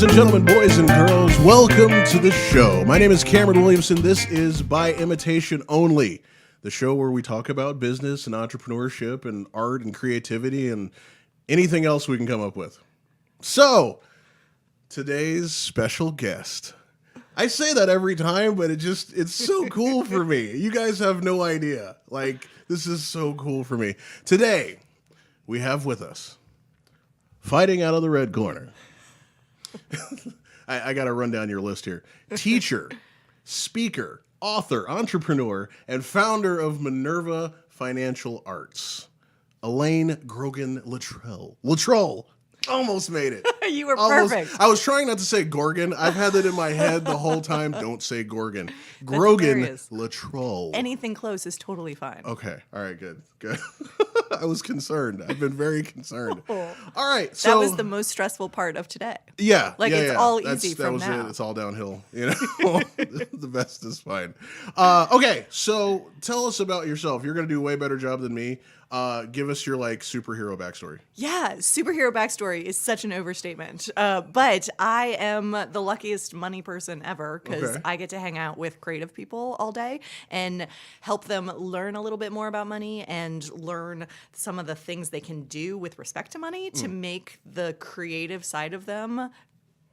and gentlemen, boys and girls, welcome to the show. My name is Cameron Williamson. This is By Imitation Only, the show where we talk about business and entrepreneurship and art and creativity and anything else we can come up with. So, today's special guest. I say that every time, but it's so cool for me. You guys have no idea. Like, this is so cool for me. Today, we have with us, fighting out of the red corner. I got to run down your list here. Teacher, speaker, author, entrepreneur, and founder of Minerva Financial Arts, Elaine Grogan-Luttrull. Almost made it. You were perfect. I was trying not to say Gorgon. I've had that in my head the whole time. Don't say Gorgon. Grogan-Luttrull. Anything close is totally fine. Okay. All right. Good. I was concerned. I've been very concerned. Oh. All right. So that was the most stressful part of today. Yeah. It's all easy from now. It. It's all downhill. You know, the best is fine. Okay. So tell us about yourself. You're going to do a way better job than me. Give us your superhero backstory. Yeah, superhero backstory is such an overstatement. But I am the luckiest money person ever because I get to hang out with creative people all day and help them learn a little bit more about money and learn some of the things they can do with respect to money to make the creative side of them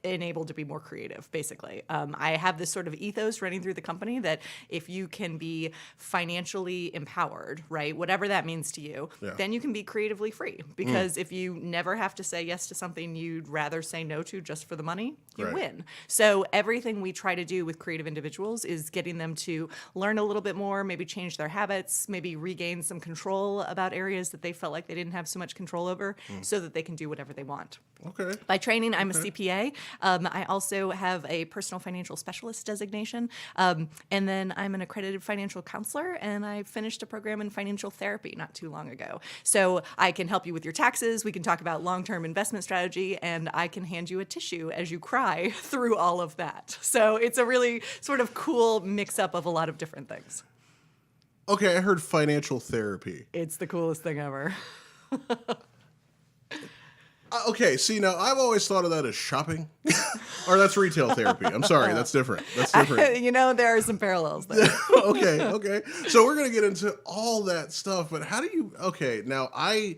enabled to be more creative, basically. I have this sort of ethos running through the company that if you can be financially empowered, right, whatever that means to you, then you can be creatively free. Because if you never have to say yes to something you'd rather say no to just for the money, you win. So everything we try to do with creative individuals is getting them to learn a little bit more, maybe change their habits, maybe regain some control about areas that they felt like they didn't have so much control over so that they can do whatever they want. Okay. By training, I'm a CPA. I also have a personal financial specialist designation, and then I'm an accredited financial counselor, and I finished a program in financial therapy not too long ago. So I can help you with your taxes, we can talk about long-term investment strategy, and I can hand you a tissue as you cry through all of that. So it's a really sort of cool mix-up of a lot of different things. Okay, I heard financial therapy. It's the coolest thing ever. Okay, see, now I've always thought of that as shopping. Or that's retail therapy. I'm sorry, that's different. There are some parallels there. Okay. So we're going to get into all that stuff, but how do you, now I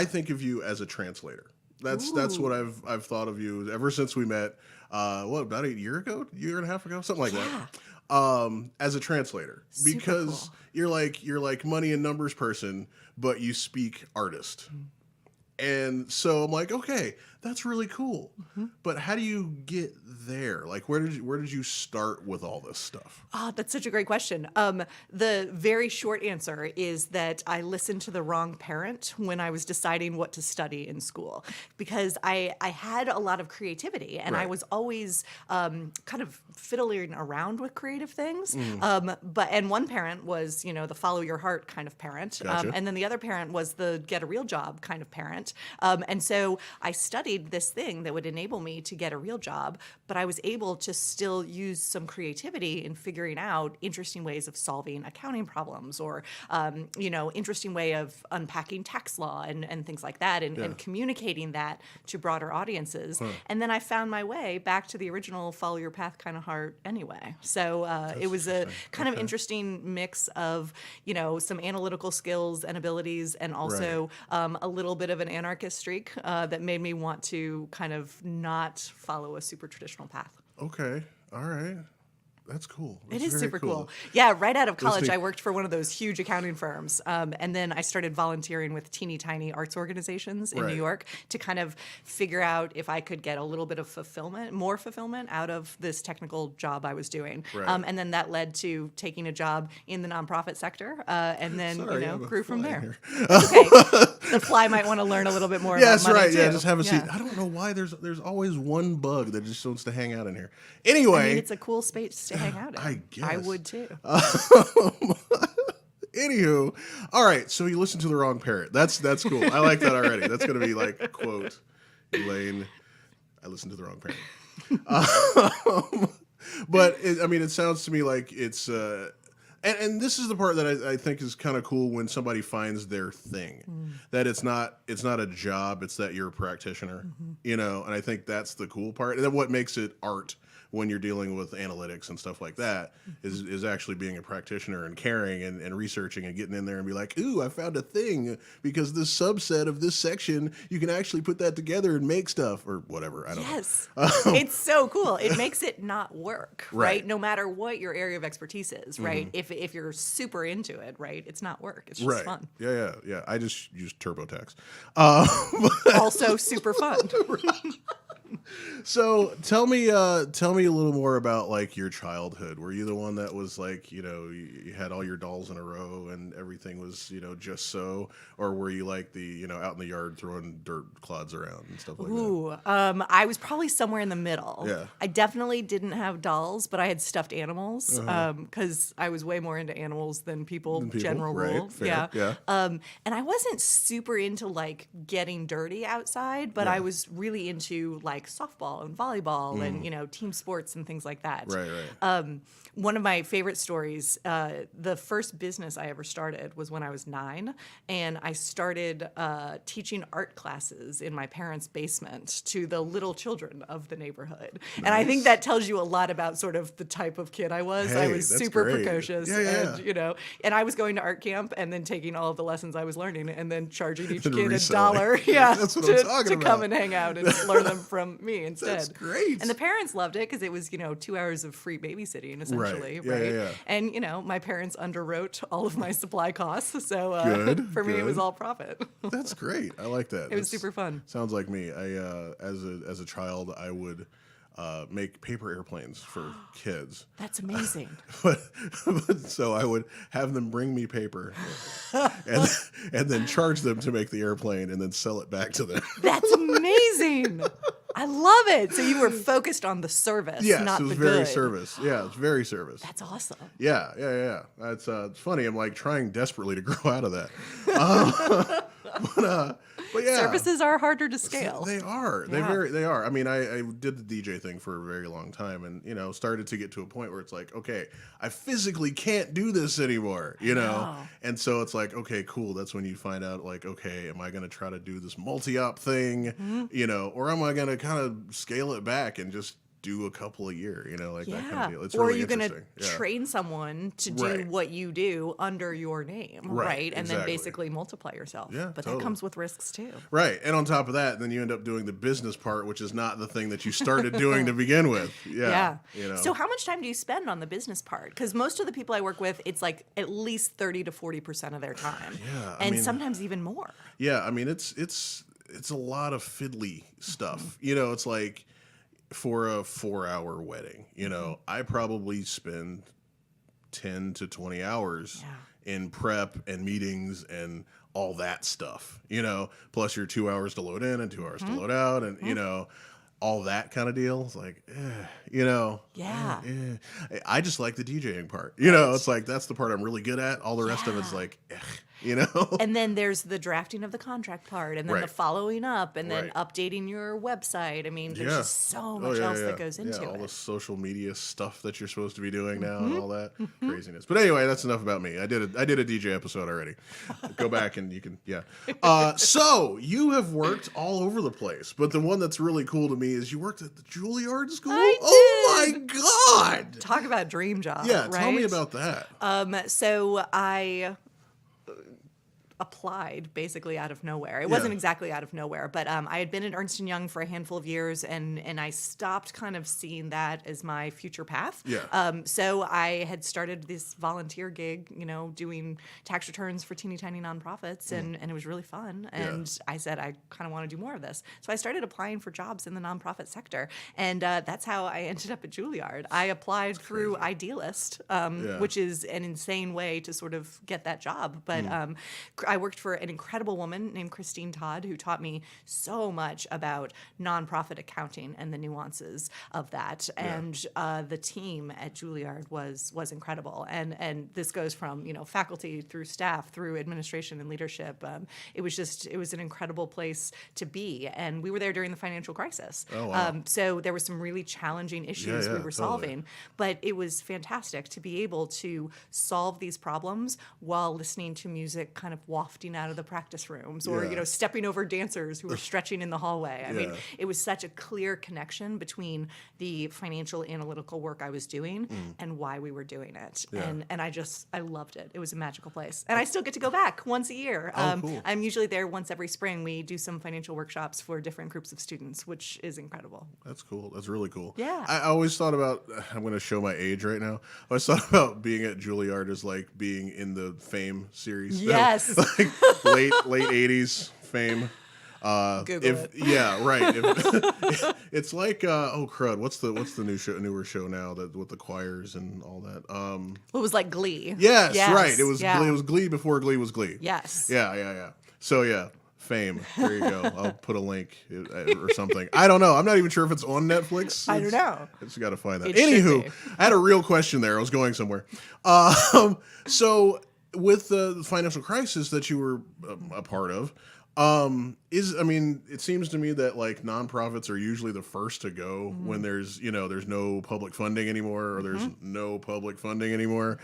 think of you as a translator. That's what I've thought of you ever since we met, about a year and a half ago, something like that. As a translator. Super because cool. you're like money and numbers person, but you speak artist. And so I'm like, okay, that's really cool. But how do you get there? Like, where did you start with all this stuff? Oh, that's such a great question. The very short answer is that I listened to the wrong parent when I was deciding what to study in school, because I had a lot of creativity and I was always kind of fiddling around with creative things. And one parent was, the follow your heart kind of parent. Gotcha. And then the other parent was the get a real job kind of parent. And so I studied this thing that would enable me to get a real job, but I was able to still use some creativity in figuring out interesting ways of solving accounting problems or, interesting way of unpacking tax law and things like that and communicating that to broader audiences. And then I found my way back to the original follow your path kind of heart anyway. So it was a kind of interesting mix of, some analytical skills and abilities and also a little bit of an anarchist streak that made me want to kind of not follow a super traditional path. Okay. All right. That's cool. It is super cool. Yeah, right out of college, I worked for one of those huge accounting firms. And then I started volunteering with teeny tiny arts organizations in New York to kind of figure out if I could get a little bit of more fulfillment out of this technical job I was doing. And then that led to taking a job in the nonprofit sector and then, grew from there. Okay. The fly might want to learn a little bit more about money, too. Yeah, just have a seat. I don't know why there's always one bug that just wants to hang out in here. Anyway. It's a cool space to hang out in. I guess. I would too. Anywho, all right. So you listened to the wrong parent. That's cool. I like that already. That's gonna be like quote, Elaine. I listened to the wrong parent. But it sounds to me like it's And this is the part that I think is kind of cool when somebody finds their thing, that it's not a job, it's that you're a practitioner, and I think that's the cool part. And then what makes it art when you're dealing with analytics and stuff like that is actually being a practitioner and caring and researching and getting in there and be like, ooh, I found a thing because this subset of this section, you can actually put that together and make stuff or whatever. I don't know. It's so cool. It makes it not work, right? Right. No matter what your area of expertise is, right? If you're super into it, right? It's not work. It's just Right. fun. Yeah. I just use TurboTax. Also super fun. So tell me a little more about like your childhood. Were you the one that was like, you had all your dolls in a row and everything was, just so, or were you like the, out in the yard throwing dirt clods around and stuff like that? I was probably somewhere in the middle. Yeah. I definitely didn't have dolls, but I had stuffed animals because I was way more into animals than people. General right, rule. fair, yeah. And I wasn't super into like getting dirty outside, but Yeah. I was really into like softball and volleyball and team sports and things like that. Right. One of my favorite stories, the first business I ever started was when I was 9, and I started teaching art classes in my parents' basement to the little children of the neighborhood. Nice. And I think that tells you a lot about sort of the type of kid I was. Hey, I was that's super great. precocious, Yeah. and I was going to art camp and then taking all of the lessons I was learning and then charging each Then kid reselling. $1, That's what I'm talking to about. come and hang out and learn them from me instead. That's great. And the parents loved it because it was, 2 hours of free babysitting essentially, Right. Yeah. And my parents underwrote all of my supply costs, so for me it Good. was all profit. That's great. I like that. It was super fun. Sounds like me. I as a child, I would make paper airplanes for kids. That's amazing. But so I would have them bring me paper and then charge them to make the airplane and then sell it back to them. That's amazing. I love it. So you were focused on the service, Yes, not it was the very good. service. Yeah, it's very service. That's awesome. Yeah. It's funny. I'm like trying desperately to grow out of that. But yeah, Services are harder to scale. They are. Yeah. They are. I mean, I did the DJ thing for a very long time, and started to get to a point where it's like, okay, I physically can't do this anymore. And so it's like, okay, cool. That's when you find out, like, okay, am I going to try to do this multi-op thing, or am I going to kind of scale it back and just do a couple a year, that kind of deal. It's or really are you going to interesting. train someone to do Right. what you do under your name, Right, And then exactly. basically multiply yourself. Yeah, but totally. that comes with risks too. Right. And on top of that, then you end up doing the business part, which is not the thing that you started doing to begin with. Yeah. So how much time do you spend on the business part? Because most of the people I work with, it's like at least 30 to 40% of their time. Yeah, And sometimes even more. Yeah, I mean it's a lot of fiddly stuff. It's like for a 4-hour wedding, I probably spend 10 to 20 hours in prep and meetings and all that stuff, plus your 2 hours to load in and 2 hours to load out and, all that kind of deal. It's like, Yeah. I just like the DJing part. It's like that's the part I'm really good at. All the rest of it's like, And then there's the drafting of the contract part, and then the Right. following up, and then Right. updating your website. I mean, there's Yeah. just so much else that goes into all it. the social media stuff that you're supposed to be doing now and all that craziness. But anyway, that's enough about me. I did a DJ episode already. Go back and you can so you have worked all over the place, but the one that's really cool to me is you worked at the Juilliard School. Oh my God! Talk about dream job. Yeah, right? tell me about that. So I applied basically out of nowhere. It wasn't exactly out of nowhere, but I had been at Ernst & Young for a handful of years, and I stopped kind of seeing that as my future path. Yeah. So I had started this volunteer gig, doing tax returns for teeny tiny nonprofits, and it was really fun. And I said, I kind of want to do more of this. So I started applying for jobs in the nonprofit sector, and that's how I ended up at Juilliard. I applied through Idealist, which is an insane way to sort of get that job. But I worked for an incredible woman named Christine Todd who taught me so much about nonprofit accounting and the nuances of that. And the team at Juilliard was incredible. And this goes from, faculty through staff, through administration and leadership. It was an incredible place to be. And we were there during the financial crisis. Oh, wow. So there were some really challenging issues we were solving, but it was fantastic to be able to solve these problems while listening to music kind of wafting out of the practice rooms or, stepping over dancers who were stretching in the hallway. I mean, it was such a clear connection between the financial analytical work I was doing and why we were doing it. Yeah. And I loved it. It was a magical place. And I still get to go back once a year. Cool. I'm usually there once every spring. We do some financial workshops for different groups of students, which is incredible. That's cool. That's really cool. Yeah. I always thought about, I'm going to show my age right now. I always thought about being at Juilliard as like being in the Fame series. Yes. Like late 80s Fame. Google it. Yeah, right. It's like oh crud, what's the newer show now that with the choirs and all that? It was like Glee. Yes, Yes, right. It was yeah. Glee. It was Glee before Glee was Glee. Yes. Yeah. So yeah, Fame. There you go. I'll put a link or something. I don't know. I'm not even sure if it's on Netflix. I don't know. I just got to find that. It should Anywho, be. I had a real question there. I was going somewhere. So with the financial crisis that you were a part of, it seems to me that like nonprofits are usually the first to go when there's no public funding anymore or there's no public funding anymore.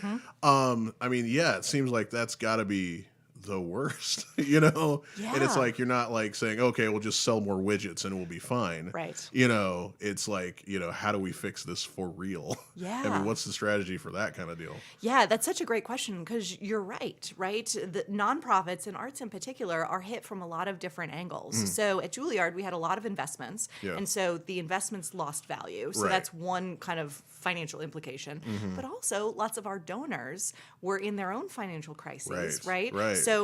It seems like that's got to be the worst, Yeah. And it's like you're not like saying, okay, we'll just sell more widgets and we'll be fine. Right. It's like, how do we fix this for real? Yeah. What's the strategy for that kind of deal? Yeah, that's such a great question because you're right? The nonprofits and arts in particular are hit from a lot of different angles. So at Juilliard, we had a lot of investments, and so the investments lost value. So that's one kind of financial implication. But also, lots of our donors were in their own financial crises, right? So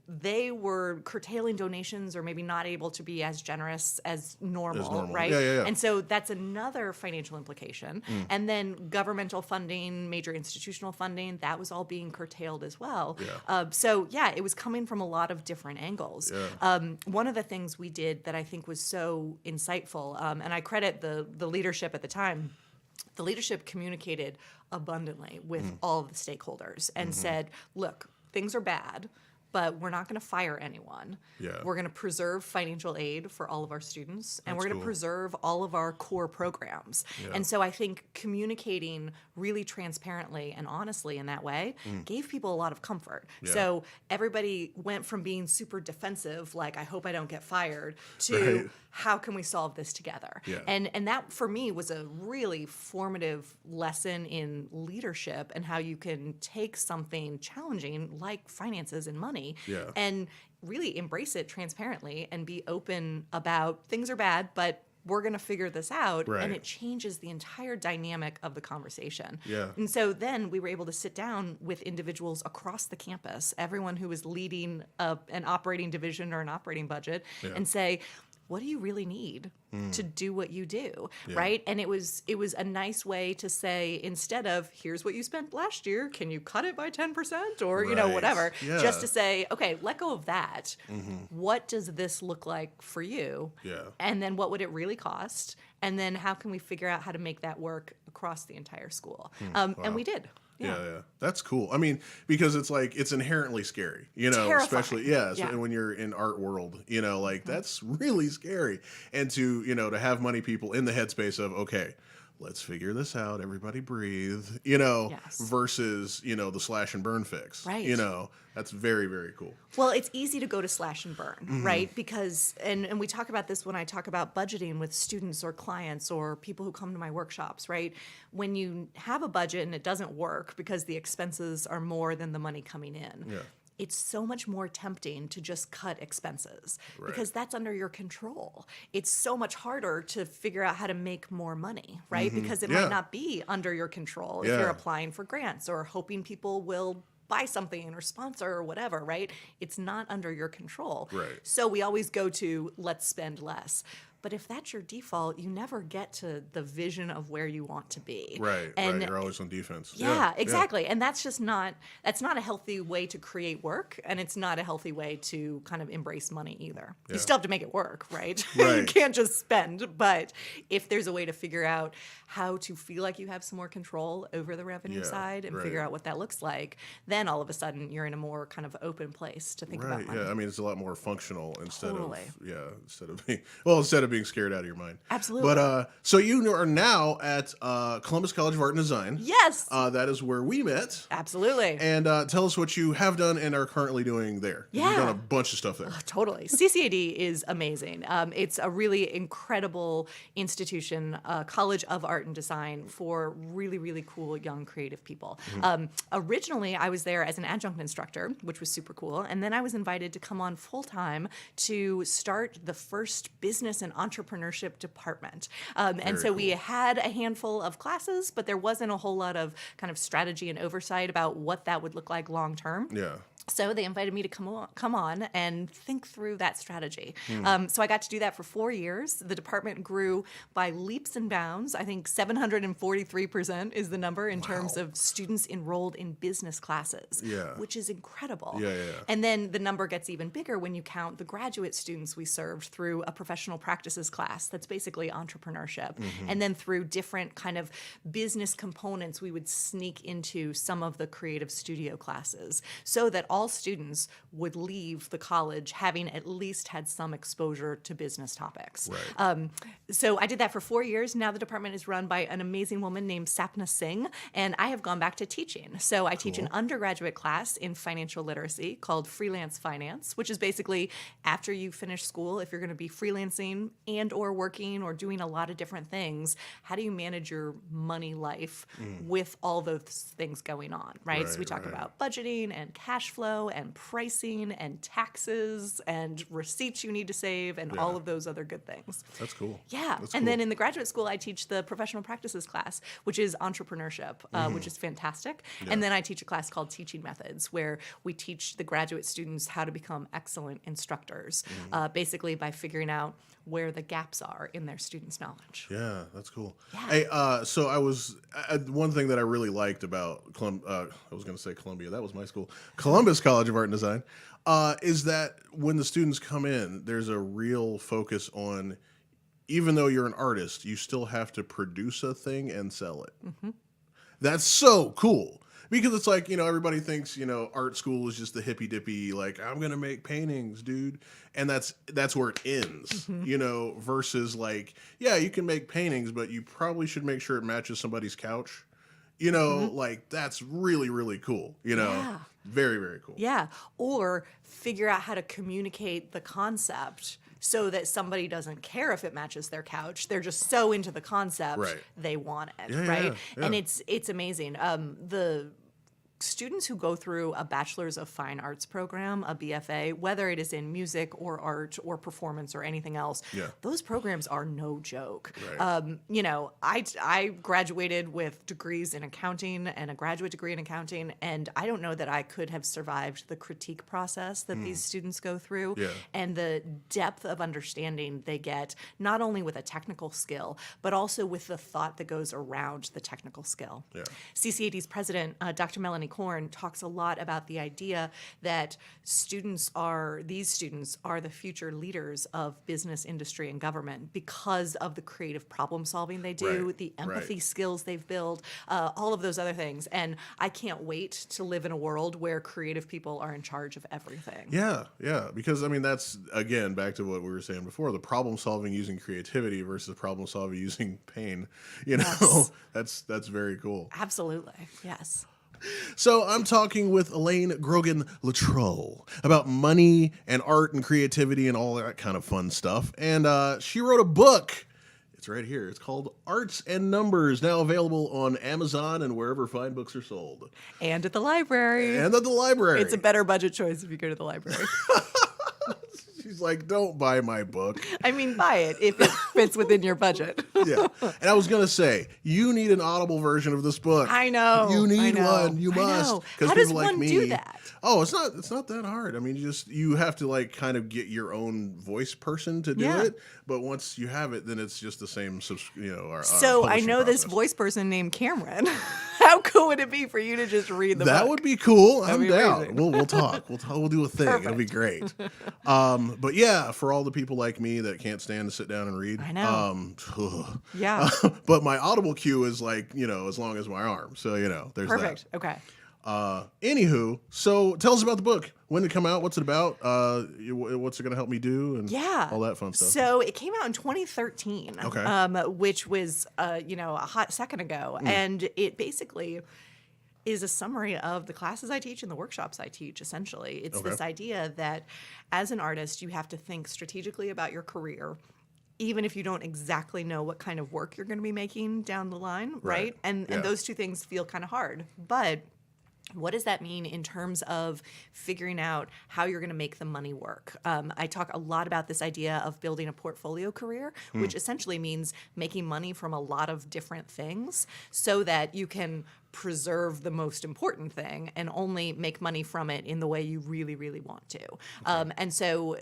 they were curtailing donations or maybe not able to be as generous as normal. Right? Yeah. And so that's another financial implication. And then governmental funding, major institutional funding, that was all being curtailed as well. It was coming from a lot of different angles. One of the things we did that I think was so insightful, and I credit the leadership at the time, the leadership communicated abundantly with all of the stakeholders and said, look, things are bad, but we're not going to fire anyone. We're going to preserve financial aid for all of our students, and we're going to preserve all of our core programs. And so I think communicating really transparently and honestly in that way gave people a lot of comfort. So everybody went from being super defensive, like, I hope I don't get fired, to how can we solve this together? And that, for me, was a really formative lesson in leadership and how you can take something challenging like finances and money and really embrace it transparently and be open about things are bad, but we're going to figure this out. And it changes the entire dynamic of the conversation. And so then we were able to sit down with individuals across the campus, everyone who was leading an operating division or an operating budget, and say, what do you really need to do what you do, right? And it was a nice way to say, instead of, here's what you spent last year, can you cut it by 10% or, whatever, just to say, okay, let go of that. What does this look like for you? And then what would it really cost? And then how can we figure out how to make that work across the entire school? And we did. Yeah. That's cool. I mean, because it's like, it's inherently scary, Terrifying. especially, when you're in art world, that's really scary. And to have money people in the headspace of, okay, let's figure this out, everybody breathe, versus, the slash and burn fix. Right. That's very, very cool. Well, it's easy to go to slash and burn, right? Because, and we talk about this when I talk about budgeting with students or clients or people who come to my workshops, right? When you have a budget and it doesn't work because the expenses are more than the money coming in, it's so much more tempting to just cut expenses because that's under your control. It's so much harder to figure out how to make more money, right? Because it might not be under your control if you're applying for grants or hoping people will buy something or sponsor or whatever, right? It's not under your control. So we always go to, let's spend less. But if that's your default, you never get to the vision of where you want to be. Right. And You're always on defense. yeah, exactly. And that's just that's not a healthy way to create work, and it's not a healthy way to kind of embrace money either. Yeah. You still have to make it work, right? Right. You can't just spend, but if there's a way to figure out how to feel like you have some more control over the revenue side and figure out what that looks like, then all of a sudden you're in a more kind of open place to think about money. Yeah, I mean, it's a lot more functional instead Totally. instead of being scared out of your mind. Absolutely. But so you are now at Columbus College of Art and Design. Yes. That is where we met. Absolutely. And tell us what you have done and are currently doing there. Yeah. You've done a bunch of stuff there. Totally. CCAD is amazing. It's a really incredible institution, College of Art and Design for really, really cool young creative people. Originally, I was there as an adjunct instructor, which was super cool. And then I was invited to come on full-time to start the first business and entrepreneurship department. And so we had a handful of classes, but there wasn't a whole lot of kind of strategy and oversight about what that would look like long-term. Yeah. So they invited me to come on and think through that strategy. So I got to do that for 4 years. The department grew by leaps and bounds. I think 743% is the number in terms of students enrolled in business classes, which is incredible. And then the number gets even bigger when you count the graduate students we served through a professional practices class that's basically entrepreneurship. And then through different kind of business components, we would sneak into some of the creative studio classes so that all students would leave the college having at least had some exposure to business topics. Right. So I did that for 4 years. Now the department is run by an amazing woman named Sapna Singh, and I have gone back to teaching. So I teach an undergraduate class in financial literacy called Freelance Finance, which is basically after you finish school, if you're going to be freelancing and or working or doing a lot of different things, how do you manage your money life with all those things going on, right? So we talk about budgeting and cash flow and pricing and taxes and receipts you need to save and all of those other good things. That's cool. Yeah. That's and cool. then in the graduate school, I teach the professional practices class, which is entrepreneurship, which is fantastic. And then I teach a class called Teaching Methods, where we teach the graduate students how to become excellent instructors, basically by figuring out where the gaps are in their students' knowledge. Yeah, that's cool. Yeah. Hey, so I was one thing that I really liked about I was going to say Columbia. That was my school, Columbus College of Art and Design, is that when the students come in, there's a real focus on, even though you're an artist, you still have to produce a thing and sell it. That's so cool. Because it's like, everybody thinks, art school is just the hippy dippy, like, I'm going to make paintings, dude. And that's where it ends, versus like, yeah, you can make paintings, but you probably should make sure it matches somebody's couch. Like, that's really, really cool, Yeah. Very, very cool. Yeah. Or figure out how to communicate the concept so that somebody doesn't care if it matches their couch. They're just so into the concept, they want it, right? Yeah. And it's amazing. The students who go through a Bachelor's of Fine Arts program, a BFA, whether it is in music or art or performance or anything else, those programs are no joke. Right. I graduated with degrees in accounting and a graduate degree in accounting, and I don't know that I could have survived the critique process that these students go through and the depth of understanding they get, not only with a technical skill, but also with the thought that goes around the technical skill. CCAD's president, Dr. Melanie Korn, talks a lot about the idea that these students are the future leaders of business, industry, and government because of the creative problem solving they do, the empathy skills they've built, all of those other things. And I can't wait to live in a world where creative people are in charge of everything. Yeah. Because, that's, again, back to what we were saying before, the problem solving using creativity versus problem solving using pain. That's very cool. Absolutely. Yes. So I'm talking with Elaine Grogan-Luttrull about money and art and creativity and all that kind of fun stuff. And she wrote a book. It's right here. It's called Arts and Numbers, now available on Amazon and wherever fine books are sold. And at the library. It's a better Better budget choice if you go to the library. She's like, don't buy my book. I mean, buy it if it fits within your budget. Yeah. And I was going to say, you need an Audible version of this book. I know. You need one. You must. How does one do that? Oh, it's not that hard. I mean, you have to like kind of get your own voice person to do it. But once you have it, then it's just the same, So I know this voice person named Cameron. How cool would it be for you to just read the book? That would be cool. I'm down. Amazing. We'll talk. We'll do a thing. Perfect. It'll be great. But yeah, for all the people like me that can't stand to sit down and read. I know. Yeah. But my Audible queue is like, as long as my arm. So, there's Perfect. that. Okay. Anywho, so tell us about the book. When did it come out? What's it about? What's it going to help me do? And all that fun stuff. So it came out in 2013, which was, a hot second ago. And it basically is a summary of the classes I teach and the workshops I teach, essentially. It's this idea that as an artist, you have to think strategically about your career, even if you don't exactly know what kind of work you're going to be making down the line, right? And those two things feel kind of hard. But what does that mean in terms of figuring out how you're going to make the money work? I talk a lot about this idea of building a portfolio career, which essentially means making money from a lot of different things so that you can preserve the most important thing and only make money from it in the way you really, really want to. And so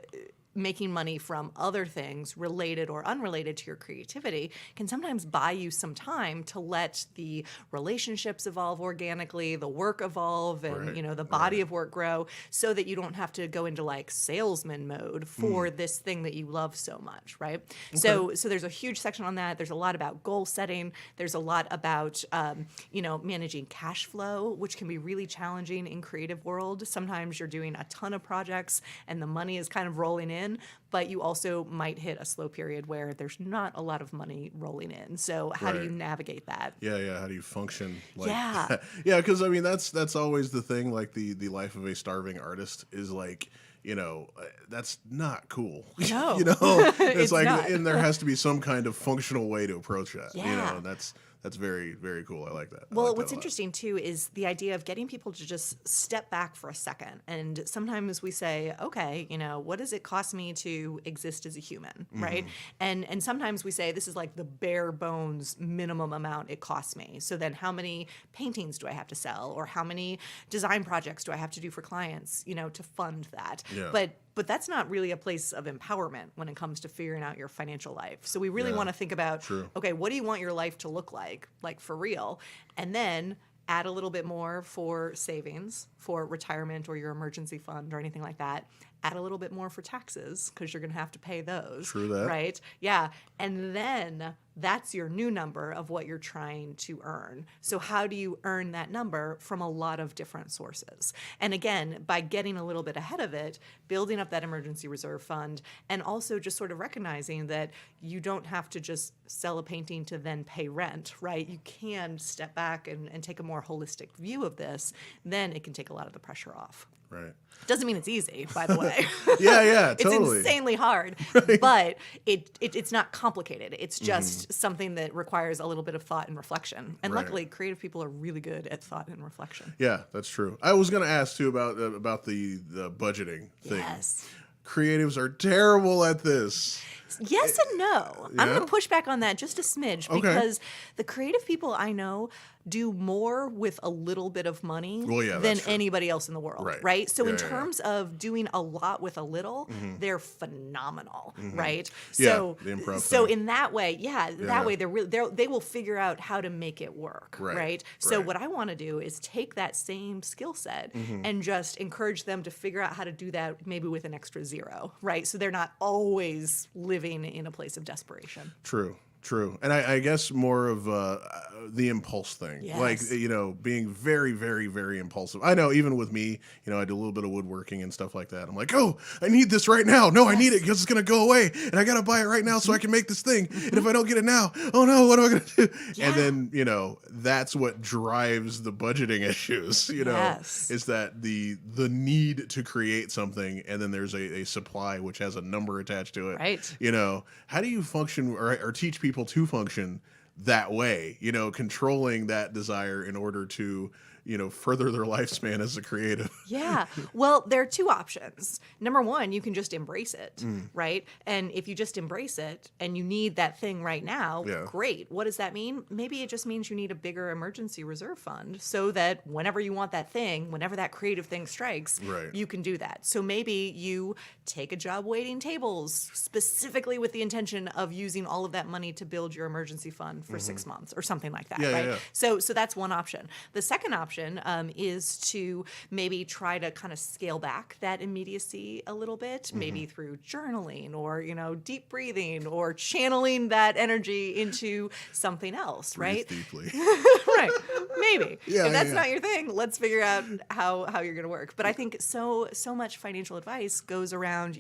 making money from other things related or unrelated to your creativity can sometimes buy you some time to let the relationships evolve organically, the work evolve, and the body of work grow, so that you don't have to go into like salesman mode for this thing that you love so much, right? So there's a huge section on that. There's a lot about goal setting. There's a lot about managing cash flow, which can be really challenging in creative world. Sometimes you're doing a ton of projects and the money is kind of rolling in, but you also might hit a slow period where there's not a lot of money rolling in. So how do you navigate that? Yeah. How do you function? Like, yeah. Yeah, because I mean that's always the thing. Like the life of a starving artist is like, that's not cool. No, it's like, not. And there has to be some kind of functional way to approach that. Yeah. And that's very, very cool. I like that. Well, what's interesting too is the idea of getting people to just step back for a second. And sometimes we say, okay, what does it cost me to exist as a human, right? And sometimes we say this is like the bare bones minimum amount it costs me. So then how many paintings do I have to sell, or how many design projects do I have to do for clients, to fund that? Yeah. But that's not really a place of empowerment when it comes to figuring out your financial life. So we really want to think about, okay, what do you want your life to look like for real? And then add a little bit more for savings, for retirement or your emergency fund or anything like that. Add a little bit more for taxes because you're going to have to pay those. True that. Right? Yeah. And then that's your new number of what you're trying to earn. So how do you earn that number from a lot of different sources? And again, by getting a little bit ahead of it, building up that emergency reserve fund, and also just sort of recognizing that you don't have to just sell a painting to then pay rent, right? You can step back and take a more holistic view of this. Then it can take a lot of the pressure off. Right. Doesn't mean it's easy, by the way. Yeah, totally. It's insanely hard, but it's not complicated. It's just something that requires a little bit of thought and reflection. And luckily, creative people are really good at thought and reflection. Yeah, that's true. I was going to ask too about the budgeting thing. Yes. Creatives are terrible at this. Yes and no. I'm going to push back on that just a smidge because the creative people I know do more with a little bit of money than anybody else in the world, right? So in terms of doing a lot with a little, they're phenomenal, right? So, the improv so thing. in that way, that way they will figure out how to make it work, right? So what I want to do is take that same skill set and just encourage them to figure out how to do that maybe with an extra zero, right? So they're not always living in a place of desperation. True. And I guess more of the impulse thing. Yes. Like, being very, very, very impulsive. I know even with me, I do a little bit of woodworking and stuff like that. I'm like, oh, I need this right now. No, I need it because it's going to go away. And I got to buy it right now so I can make this thing. And if I don't get it now, oh no, what am I going to do? Yeah. And then, that's what drives the budgeting issues, is that the need to create something. And then there's a supply which has a number attached to it. Right. How do you function or teach people to function that way, controlling that desire in order to, further their lifespan as a creative. Yeah. Well, there are two options. Number one, you can just embrace it, right? And if you just embrace it and you need that thing right now, great. What does that mean? Maybe it just means you need a bigger emergency reserve fund so that whenever you want that thing, whenever that creative thing strikes, you can do that. So maybe you take a job waiting tables specifically with the intention of using all of that money to build your emergency fund for 6 months or something like that, right? Yeah. So that's one option. The second option is to maybe try to kind of scale back that immediacy a little bit, maybe through journaling or, deep breathing or channeling that energy into something else, right? Breathe deeply. Right. Maybe. Yeah, if that's not your thing, let's figure out how you're going to work. But I think so much financial advice goes around,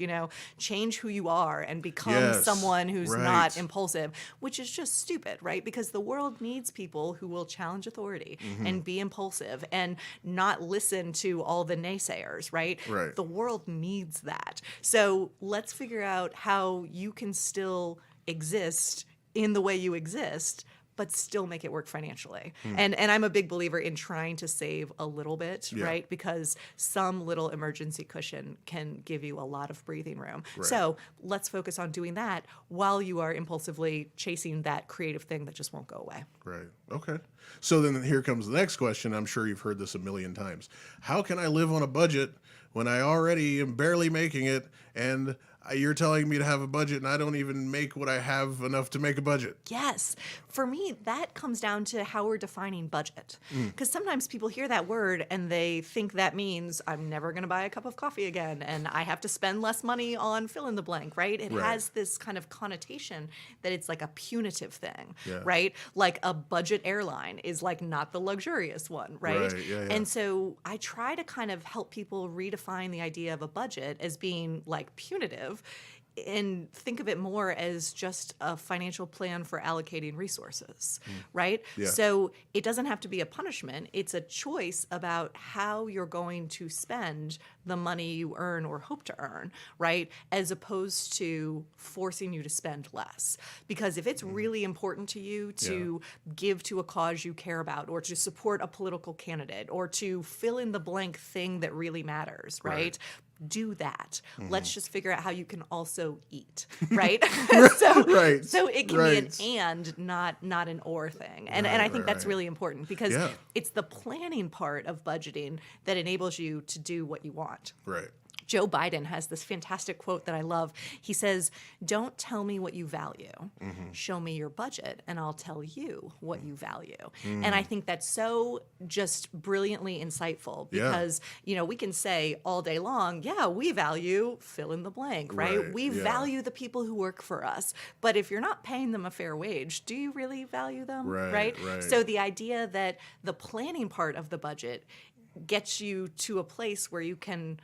change who you are and become someone who's not impulsive, which is just stupid, right? Because the world needs people who will challenge authority and be impulsive and not listen to all the naysayers, right? The world needs that. So let's figure out how you can still exist in the way you exist, but still make it work financially. And I'm a big believer in trying to save a little bit, right? Because some little emergency cushion can give you a lot of breathing room. So let's focus on doing that while you are impulsively chasing that creative thing that just won't go away. Right. Okay. So then here comes the next question. I'm sure you've heard this a million times. How can I live on a budget when I already am barely making it and you're telling me to have a budget and I don't even make what I have enough to make a budget? Yes. For me, that comes down to how we're defining budget. Because sometimes people hear that word and they think that means I'm never going to buy a cup of coffee again and I have to spend less money on fill in the blank, right? It has this kind of connotation that it's like a punitive thing, right? Like a budget airline is like not the luxurious one, right? And so I try to kind of help people redefine the idea of a budget as being like punitive and think of it more as just a financial plan for allocating resources, right? So it doesn't have to be a punishment. It's a choice about how you're going to spend the money you earn or hope to earn, right? As opposed to forcing you to spend less. Because if it's really important to you to give to a cause you care about or to support a political candidate or to fill in the blank thing that really matters, right? Do that. Let's just figure out how you can also eat, right? So it can be an and, not an or thing. And I think that's really important because it's the planning part of budgeting that enables you to do what you want. Right. Joe Biden has this fantastic quote that I love. He says, "Don't tell me what you value. Show me your budget and I'll tell you what you value." And I think that's so just brilliantly insightful because, we can say all day long, we value fill in the blank, right? We value the people who work for us. But if you're not paying them a fair wage, do you really value them, right? So the idea that the planning part of the budget gets you to a place where you can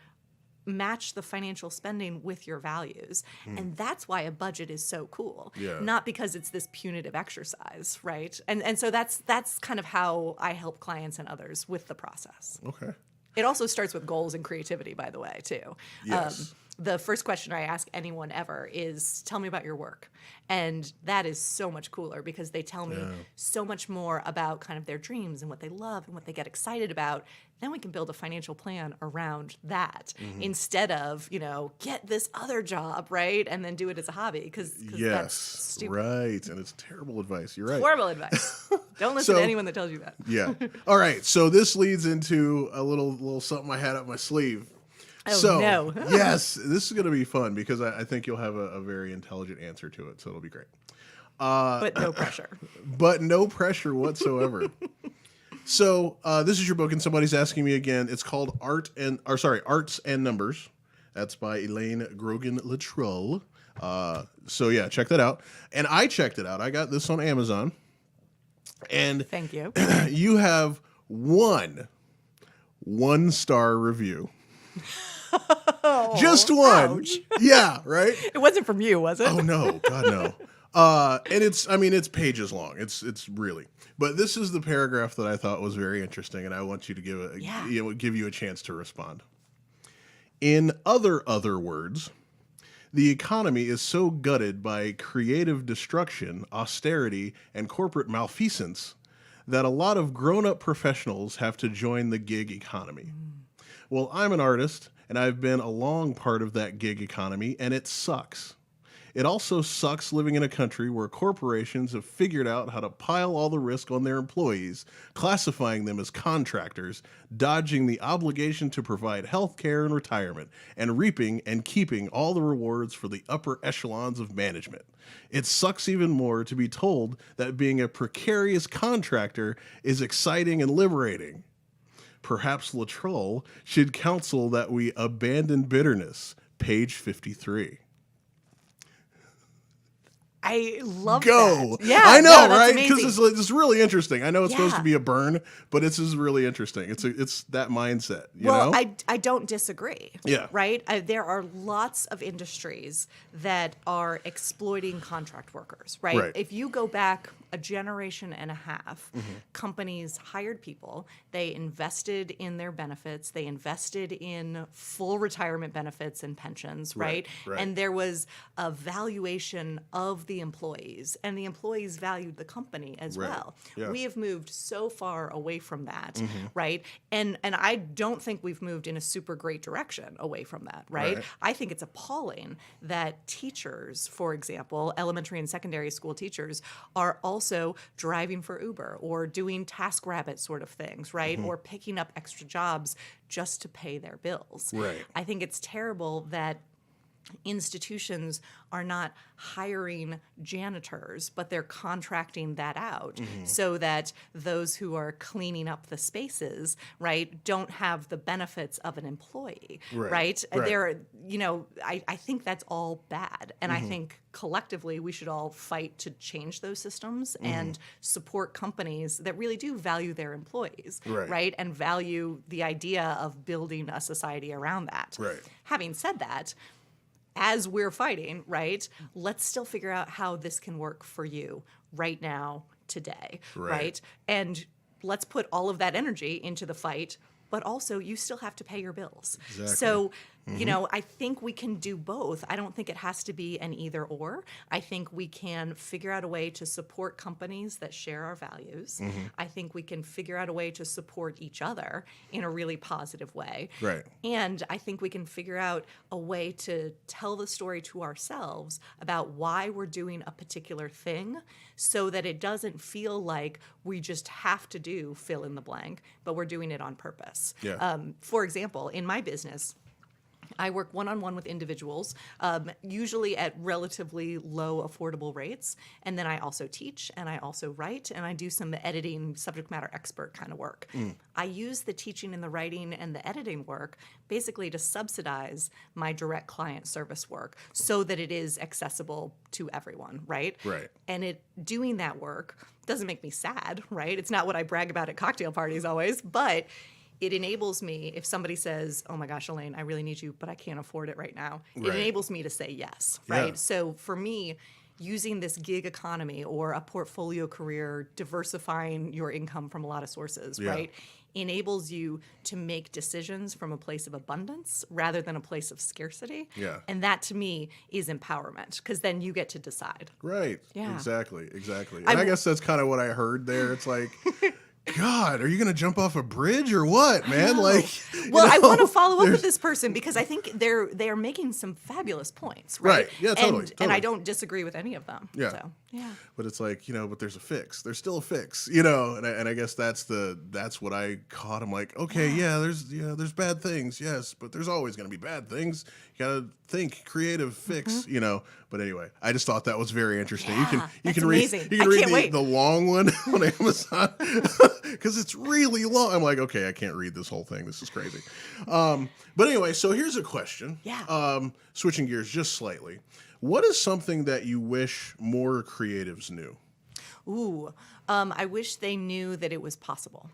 match the financial spending with your values. And that's why a budget is so cool. Not because it's this punitive exercise, right? And so that's kind of how I help clients and others with the process. Okay. It also starts with goals and creativity, by the way, too. Yes. The first question I ask anyone ever is, tell me about your work. And that is so much cooler because they tell me so much more about kind of their dreams and what they love and what they get excited about. Then we can build a financial plan around that instead of, get this other job, right? And then do it as a hobby because that's stupid. Right. And it's terrible advice. You're right. Horrible advice. Don't listen to anyone that tells you that. All right. So this leads into a little something I had up my sleeve. No. Yes, this is going to be fun because I think you'll have a very intelligent answer to it, so it'll be great. But no pressure. But no pressure whatsoever. So this is your book, and somebody's asking me again. It's called Arts and Numbers. That's by Elaine Grogan-Luttrull. So check that out. And I checked it out. I got this on Amazon. And thank you. You have one 1-star review. Just one. Ouch. Yeah, right? It wasn't from you, was it? Oh no, God no. And it's pages long. It's really. But this is the paragraph that I thought was very interesting, and I want you to give you a chance to respond. In other words, the economy is so gutted by creative destruction, austerity, and corporate malfeasance that a lot of grown-up professionals have to join the gig economy. Well, I'm an artist, and I've been a long part of that gig economy, and it sucks. It also sucks living in a country where corporations have figured out how to pile all the risk on their employees, classifying them as contractors, dodging the obligation to provide health care and retirement, and reaping and keeping all the rewards for the upper echelons of management. It sucks even more to be told that being a precarious contractor is exciting and liberating. Perhaps Lutrull should counsel that we abandon bitterness. Page 53. I love Go. that. Yeah, I know, no, right? amazing. Because it's really interesting. I know it's supposed Yeah. to be a burn, but it's just really interesting. It's that mindset, you Well, know? I don't disagree. Yeah. Right? There are lots of industries that are exploiting contract workers, right? Right. If you go back a generation and a half, companies hired people, they invested in their benefits, they invested in full retirement benefits and pensions, right? Right. And there was a valuation of the employees, and the employees valued the company as Right. well. Yeah. We have moved so far away from that, right? And I don't think we've moved in a super great direction away from that, right? Right. I think it's appalling that teachers, for example, elementary and secondary school teachers, are also driving for Uber or doing TaskRabbit sort of things, right? Or picking up extra jobs just to pay their bills. Right. I think it's terrible that institutions are not hiring janitors, but they're contracting that out so that those who are cleaning up the spaces, right, don't have the benefits of an employee, right? Right. They're, I think that's all bad. And I think collectively we should all fight to change those systems and support companies that really do value their employees, Right. And value the idea of building a society around that. Right. Having said that, as we're fighting, right, let's still figure out how this can work for you right now, today, right? And let's put all of that energy into the fight, but also you still have to pay your bills. Exactly. So, I think we can do both. I don't think it has to be an either or. I think we can figure out a way to support companies that share our values. I think we can figure out a way to support each other in a really positive way. Right. And I think we can figure out a way to tell the story to ourselves about why we're doing a particular thing so that it doesn't feel like we just have to do fill in the blank, but we're doing it on purpose. Yeah. For example, in my business, I work one-on-one with individuals, usually at relatively low, affordable rates. And then I also teach, and I also write, and I do some editing, subject matter expert kind of work. I use the teaching and the writing and the editing work basically to subsidize my direct client service work so that it is accessible to everyone, right? Right. And doing that work doesn't make me sad, right? It's not what I brag about at cocktail parties always, but it enables me, if somebody says, oh my gosh, Elaine, I really need you, but I can't afford it right now, it enables me to say yes, right? Yeah. So for me, using this gig economy or a portfolio career, diversifying your income from a lot of sources, right, enables you to make decisions from a place of abundance rather than a place of scarcity. Yeah. And that to me is empowerment because then you get to decide. Right. Yeah. Exactly. And I guess that's kind of what I heard there. It's like, God, are you going to jump off a bridge or what, man? Like, well, I want to follow up with this person because I think they are making some fabulous points, right? Right. Yeah, totally. And I don't disagree with any of them. Yeah. So, yeah. But it's like, but there's a fix. There's still a fix, and I guess that's what I caught. I'm like, okay, there's bad things, yes, but there's always going to be bad things. You got to think, creative, fix, But anyway, I just thought that was very interesting. Yeah, you can read amazing. you can I read can't wait. the long one on Amazon because it's really long. I'm like, okay, I can't read this whole thing. This is crazy. But anyway, so here's a question. Yeah. Switching gears just slightly. What is something that you wish more creatives knew? Ooh, I wish they knew that it was possible.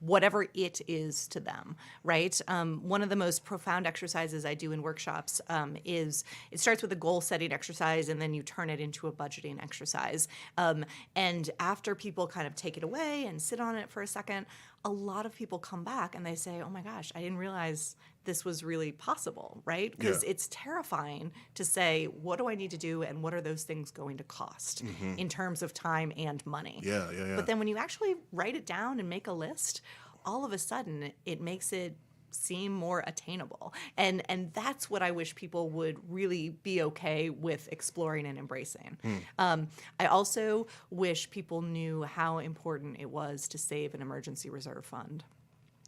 Whatever it is to them, right? One of the most profound exercises I do in workshops is it starts with a goal-setting exercise, and then you turn it into a budgeting exercise. And after people kind of take it away and sit on it for a second, a lot of people come back and they say, oh my gosh, I didn't realize this was really possible, right? Because it's terrifying to say, what do I need to do and what are those things going to cost in terms of time and money? Yeah. But then when you actually write it down and make a list, all of a sudden it makes it seem more attainable. And that's what I wish people would really be okay with exploring and embracing. I also wish people knew how important it was to save an emergency reserve fund.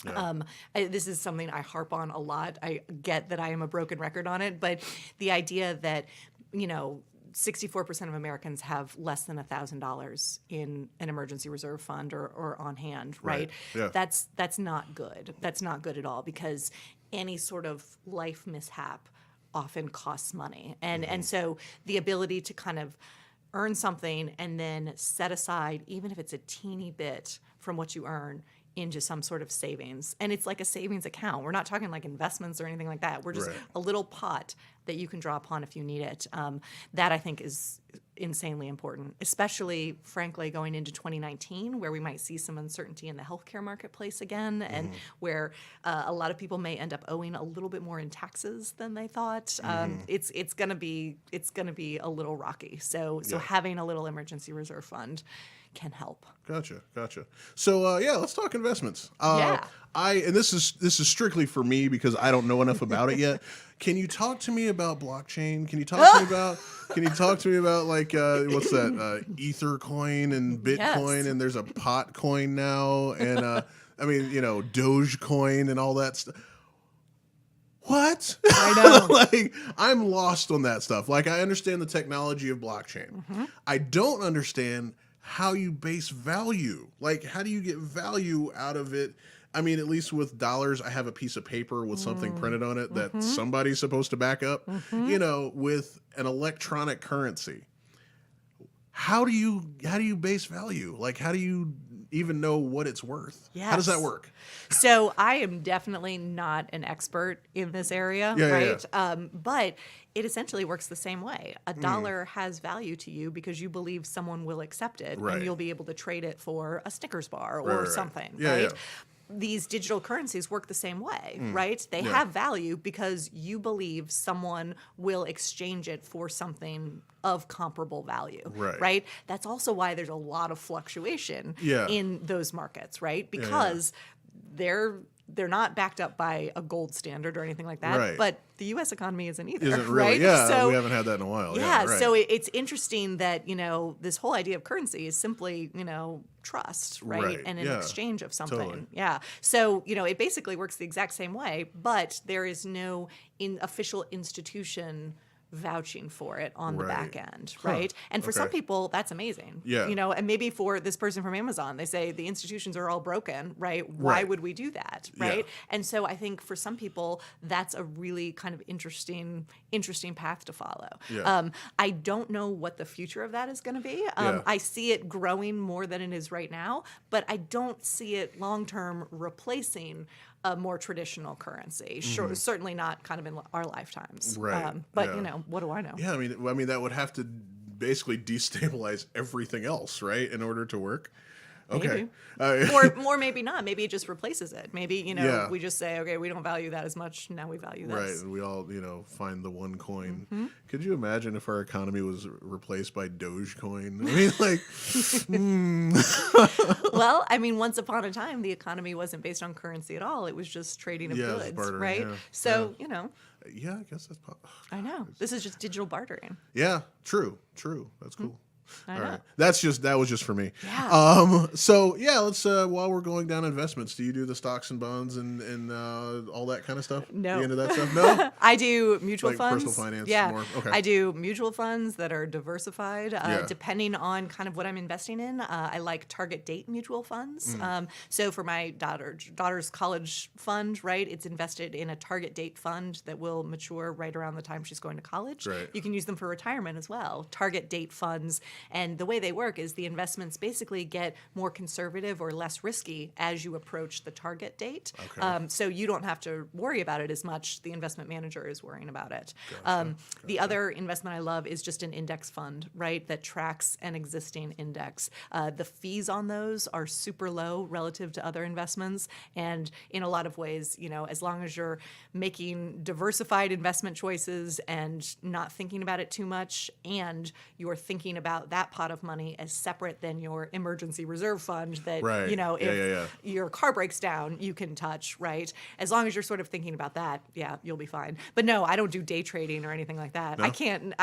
Yeah. This is something I harp on a lot. I get that I am a broken record on it, but the idea that, 64% of Americans have less than $1,000 in an emergency reserve fund or on hand, right? Yeah. That's not good. That's not good at all, because any sort of life mishap often costs money. And so the ability to kind of earn something and then set aside, even if it's a teeny bit from what you earn, into some sort of savings. And it's like a savings account. We're not talking like investments or anything like that. We're just a little pot that you can draw upon if you need it. That I think is insanely important, especially, frankly, going into 2019, where we might see some uncertainty in the healthcare marketplace again, and where a lot of people may end up owing a little bit more in taxes than they thought. It's gonna be a little rocky. So having a little emergency reserve fund can help. Gotcha. So let's talk investments. Yeah. And this is strictly for me because I don't know enough about it yet. Can you talk to me about blockchain? Can you talk to me about like what's that? Ether coin and Bitcoin, and there's a pot coin now, and Dogecoin and all that stuff. What? I know. Like, I'm lost on that stuff. Like, I understand the technology of blockchain. I don't understand how you base value. Like, how do you get value out of it? I mean, at least with dollars, I have a piece of paper with something printed on it that somebody's supposed to back up. With an electronic currency, how do you base value? Like, how do you even know what it's worth? Yes. How does that work? So I am definitely not an expert in this area, right? Yeah. But it essentially works the same way. A dollar has value to you because you believe someone will accept it, and you'll be able to trade it for a Snickers bar or something, right? Yeah. These digital currencies work the same way, right? They have value because you believe someone will exchange it for something of comparable value, right? That's also why there's a lot of fluctuation in those markets, right? Because they're not backed up by a gold standard or anything like that. But the U.S. economy isn't either, Isn't really? right? Yeah, so, we haven't had that in a while. So it's interesting that, this whole idea of currency is simply, trust, right? And an exchange of something. Totally. Yeah. So, it basically works the exact same way, but there is no official institution vouching for it on the back end, right? And for some people, that's amazing. And maybe for this person from Amazon, they say the institutions are all broken, right? Why would we do that, right? And so I think for some people, that's a really kind of interesting path to follow. I don't know what the future of that is going to be. I see it growing more than it is right now, but I don't see it long-term replacing a more traditional currency. Sure, certainly not kind of in our lifetimes. But what do I know? Yeah, I mean that would have to basically destabilize everything else, right, in order to work. Okay. Or maybe not. Maybe it just replaces it. Maybe, we just say, okay, we don't value that as much. Now we value this. Right. And we all, find the one coin. Could you imagine if our economy was replaced by Dogecoin? I mean, like, Well, once upon a time, the economy wasn't based on currency at all. It was just trading of goods, bartering, right? So, Yeah, I guess that's I know. This is just digital bartering. Yeah, true. That's cool. I know. All right. That was just for me. Yeah. So let's while we're going down investments, do you do the stocks and bonds and all that kind of stuff? No. You into that stuff? No. I do mutual like funds. Personal finance. Yeah. More? Okay. I do mutual funds that are diversified, depending on kind of what I'm investing in. I like target date mutual funds. So for my daughter's college fund, right, it's invested in a target date fund that will mature right around the time she's going to college. Right. You can use them for retirement as well. Target date funds And the way they work is the investments basically get more conservative or less risky as you approach the target date. Okay. So you don't have to worry about it as much. The investment manager is worrying about it. Gotcha. The other investment I love is just an index fund, right, that tracks an existing index. The fees on those are super low relative to other investments. And in a lot of ways, as long as you're making diversified investment choices and not thinking about it too much, and you're thinking about that pot of money as separate than your emergency reserve fund that, Right. if your car breaks down, you can touch, right? As long as you're sort of thinking about that, yeah, you'll be fine. But no, I don't do day trading or anything like that. No? I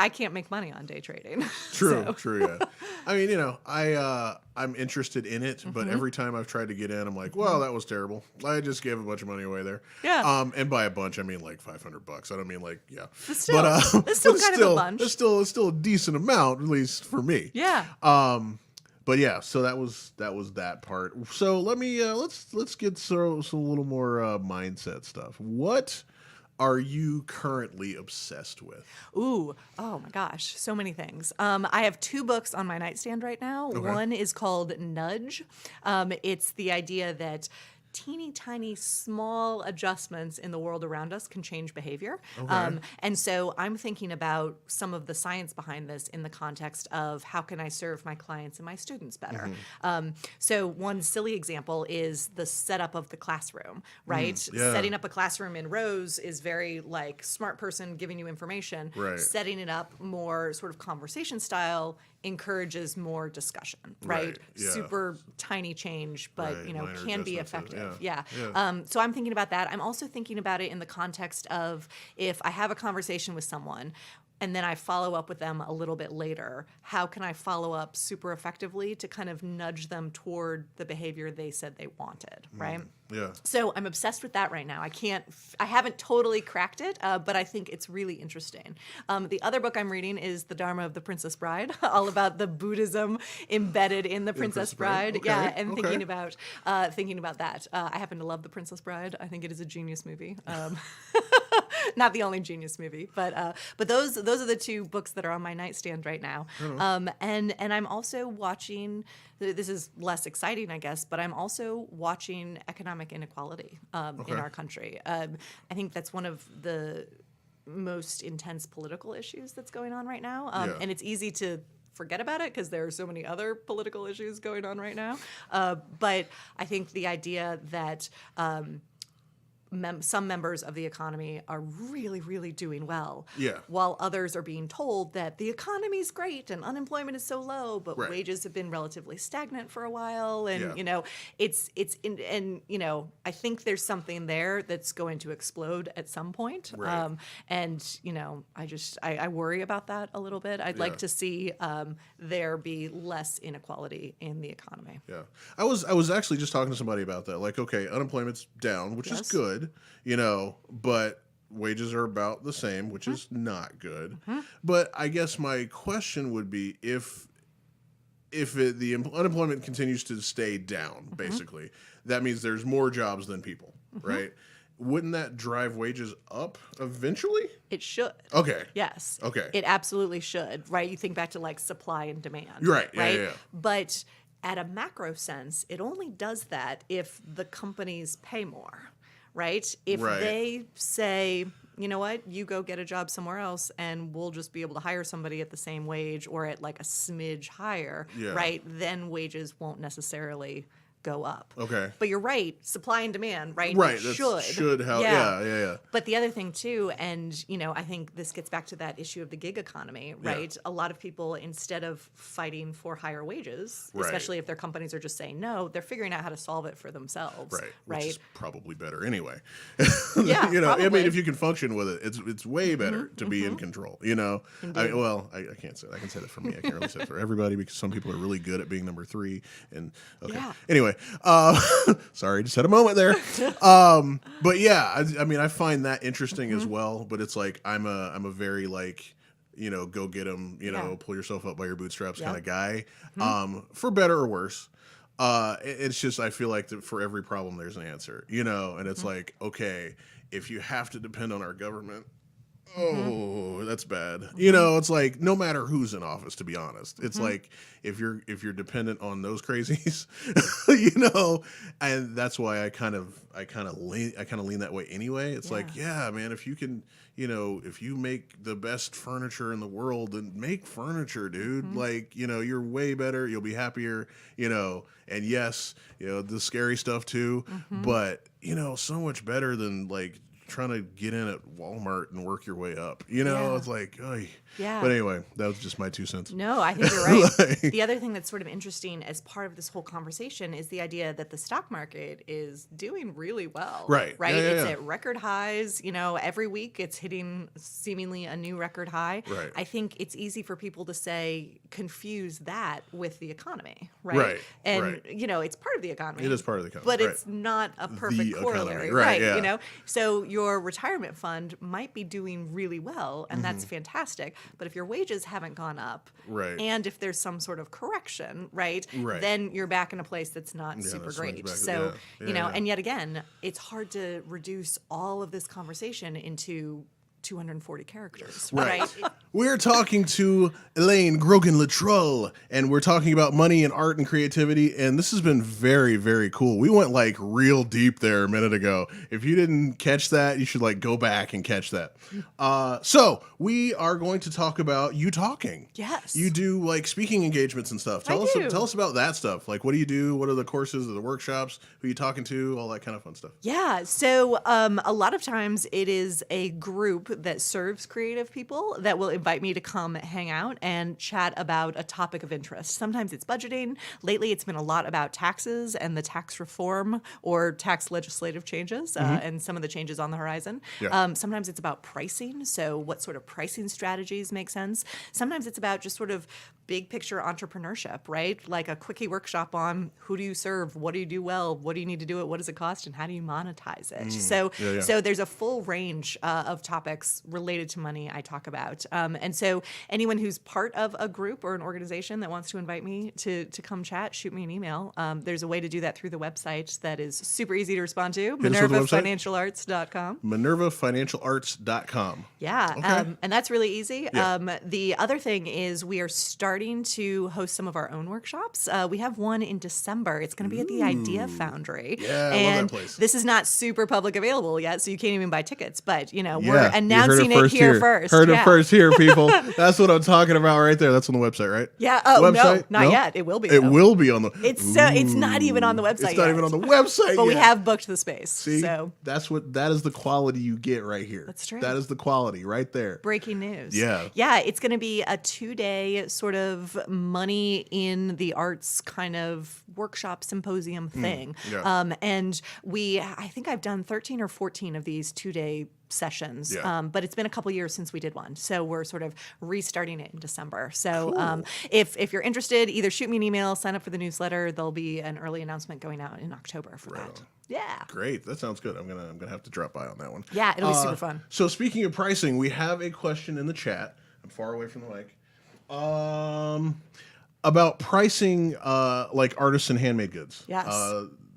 can't make money on day trading. True, yeah. I mean, I'm interested in it, but every time I've tried to get in, I'm like, well, that was terrible. I just gave a bunch of money away there. Yeah. And by a bunch, I mean like $500. I don't mean like, yeah. But still, it's still kind of a bunch. It's still a decent amount, at least for me. Yeah. But yeah, so that was that part. So let me let's get some little more mindset stuff. What are you currently obsessed with? Ooh, oh my gosh, so many things. I have 2 books on my nightstand right now. Okay. One is called Nudge. It's the idea that teeny tiny small adjustments in the world around us can change behavior. Okay. And so I'm thinking about some of the science behind this in the context of how can I serve my clients and my students better. So one silly example is the setup of the classroom, right? Yeah. Setting up a classroom in rows is very like smart person giving you information. Right. Setting it up more sort of conversation style encourages more discussion, right? Right, yeah. Super tiny change, but Right, can minor be adjustments, effective. yeah. So I'm thinking about that. I'm also thinking about it in the context of if I have a conversation with someone and then I follow up with them a little bit later, how can I follow up super effectively to kind of nudge them toward the behavior they said they wanted, right? Yeah. So I'm obsessed with that right now. I haven't totally cracked it, but I think it's really interesting. The other book I'm reading is The Dharma of the Princess Bride, all about the Buddhism embedded in the Princess Bride. Okay, Yeah, and okay. thinking about that. I happen to love The Princess Bride. I think it is a genius movie. Not the only genius movie, but those are the 2 books that are on my nightstand right now. And I'm also watching. This is less exciting, I guess, but I'm also watching economic inequality in our country. I think that's one of the most intense political issues that's going on right now, and it's easy to forget about it because there are so many other political issues going on right now. But I think the idea that some members of the economy are really, really doing well, while others are being told that the economy is great and unemployment is so low, but wages have been relatively stagnant for a while, and I think there's something there that's going to explode at some point, I worry about that a little bit. I'd like to see there be less inequality in the economy. Yeah, I was actually just talking to somebody about that. Like, okay, unemployment's down, which is good. But wages are about the same, which is not good. But I guess my question would be if the unemployment continues to stay down, basically, that means there's more jobs than people, right? Wouldn't that drive wages up eventually? It should. Okay. Yes. Okay. It absolutely should, right? You think back to like supply and demand. Right. Right. Yeah. But at a macro sense, it only does that if the companies pay more. Right? If they say, you know what, you go get a job somewhere else and we'll just be able to hire somebody at the same wage or at like a smidge higher, right? Then wages won't necessarily go up. Okay. But you're right, supply and demand, right? Right. Should help. Yeah. But the other thing too, and I think this gets back to that issue of the gig economy, right? A lot of people, instead of fighting for higher wages, especially if their companies are just saying no, they're figuring out how to solve it for themselves. Right. Which is probably better anyway. Yeah. I mean, if you can function with it, it's way better to be in control. I can't say that. I can say that for me. I can't really say it for everybody because some people are really good at being number 3. And anyway. Sorry, just had a moment there. But yeah, I mean, I find that interesting as well. But it's like I'm a very like go get them, pull yourself up by your bootstraps kind of guy. For better or worse. It's just I feel like that for every problem there's an answer, and it's like, okay, if you have to depend on our government, oh, that's bad. You know, it's like no matter who's in office, to be honest, it's like if you're dependent on those crazies, you know, and that's why I kind of lean that way anyway. It's like, yeah, man, if you can, you know, if you make the best furniture in the world, then make furniture, dude. Like, you know, you're way better. You'll be happier, you know, and yes, you know, the scary stuff too, but you know, so much better than like trying to get in at Walmart and work your way up. You know, it's like, oy. Yeah. But anyway, that was just my 2 cents. No, I think you're right. The other thing that's sort of interesting as part of this whole conversation is the idea that the stock market is doing really well. Right. Right? Yeah, It's at record highs. You know, every week it's hitting seemingly a new record high. Right. I think it's easy for people to confuse that with the economy. Right. Right, And, right. you know, it's part of the economy. It is part of the economy. But right. it's not a perfect The corollary. economy. Right, yeah. You know? So your retirement fund might be doing really well, and that's fantastic. But if your wages haven't gone up, Right. and if there's some sort of correction, right, Right. then you're back in a place that's not super that swings great. back. So, Yeah, you know, yeah. and yet again, it's hard to reduce all of this conversation into 240 characters, right? We're talking to Elaine Grogan-Luttrull, and we're talking about money and art and creativity, and this has been very, very cool. We went like real deep there a minute ago. If you didn't catch that, you should like go back and catch that. So we are going to talk about you talking. Yes. You do like speaking engagements and stuff. Tell us about that stuff. Like, what do you do? What are the courses or the workshops? Who are you talking to? All that kind of fun stuff. Yeah. So a lot of times it is a group that serves creative people that will invite me to come hang out and chat about a topic of interest. Sometimes it's budgeting. Lately, it's been a lot about taxes and the tax reform or tax legislative changes and some of the changes on the horizon. Yeah. Sometimes it's about pricing. So what sort of pricing strategies make sense? Sometimes it's about just sort of big picture entrepreneurship, right? Like a quickie workshop on who do you serve? What do you do well? What do you need to do it? What does it cost? And how do you monetize it? So there's a full range of topics related to money I talk about. And so anyone who's part of a group or an organization that wants to invite me to come chat, shoot me an email. There's a way to do that through the website that is super easy to respond to, minervafinancialarts.com. minervafinancialarts.com. Yeah, Okay. and that's really easy. Yeah. The other thing is we are starting to host some of our own workshops. We have one in December. It's going to be at the Idea Foundry. Yeah, I love and that place. this is not super public available yet, so you can't even buy tickets. But, you know, Yeah, we're you heard announcing it here first. Heard yeah. it first here, people. That's what I'm talking about right there. That's on the website, right? Yeah. Oh, Website? no, not yet. It will be. It though. will be on the. It's not even on the website. It's not yet. even on the website. But we yet. have booked the space. See, So that is the quality you get right here. That's true. That is the quality right there. breaking news. Yeah. Yeah, it's going to be a 2-day sort of money in the arts kind of workshop symposium thing. Yeah. And I think I've done 13 or 14 of these 2-day sessions, Yeah. but it's been a couple years since we did one. So we're sort of restarting it in December. So Cool. if you're interested, either shoot me an email, sign up for the newsletter. There'll be an early announcement going out in October for that. on. Yeah. Great. That sounds good. I'm gonna have to drop by on that one. Yeah, it'll be super fun. So speaking of pricing, we have a question in the chat. I'm far away from the mic. About pricing like artisan handmade goods. Yes.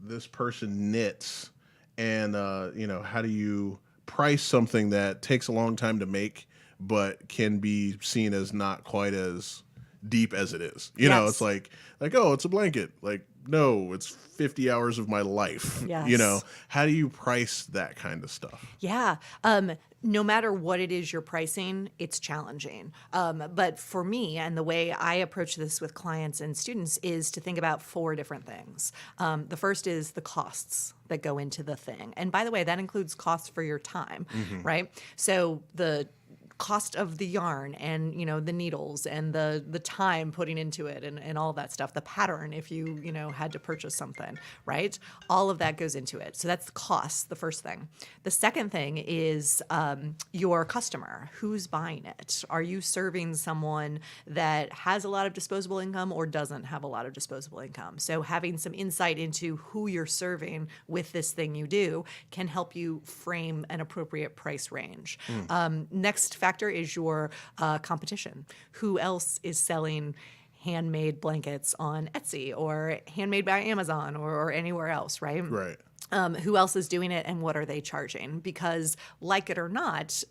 This person knits, and how do you price something that takes a long time to make, but can be seen as not quite as deep as it is? You know, Yes. it's like, oh, it's a blanket. Like, no, it's 50 hours of my life. Yes. You know, how do you price that kind of stuff? Yeah. No matter what it is you're pricing, it's challenging. But for me, and the way I approach this with clients and students is to think about 4 different things. The first is the costs that go into the thing. And by the way, that includes costs for your time, right? So the cost of the yarn and the needles and the time putting into it and all that stuff, the pattern if you had to purchase something, right? All of that goes into it. So that's the cost, the first thing. The second thing is your customer. Who's buying it? Are you serving someone that has a lot of disposable income or doesn't have a lot of disposable income? So having some insight into who you're serving with this thing you do can help you frame an appropriate price range. Next factor is your competition. Who else is selling handmade blankets on Etsy or handmade by Amazon or anywhere else, right? Right. Who else is doing it and what are they charging? Because like it or not,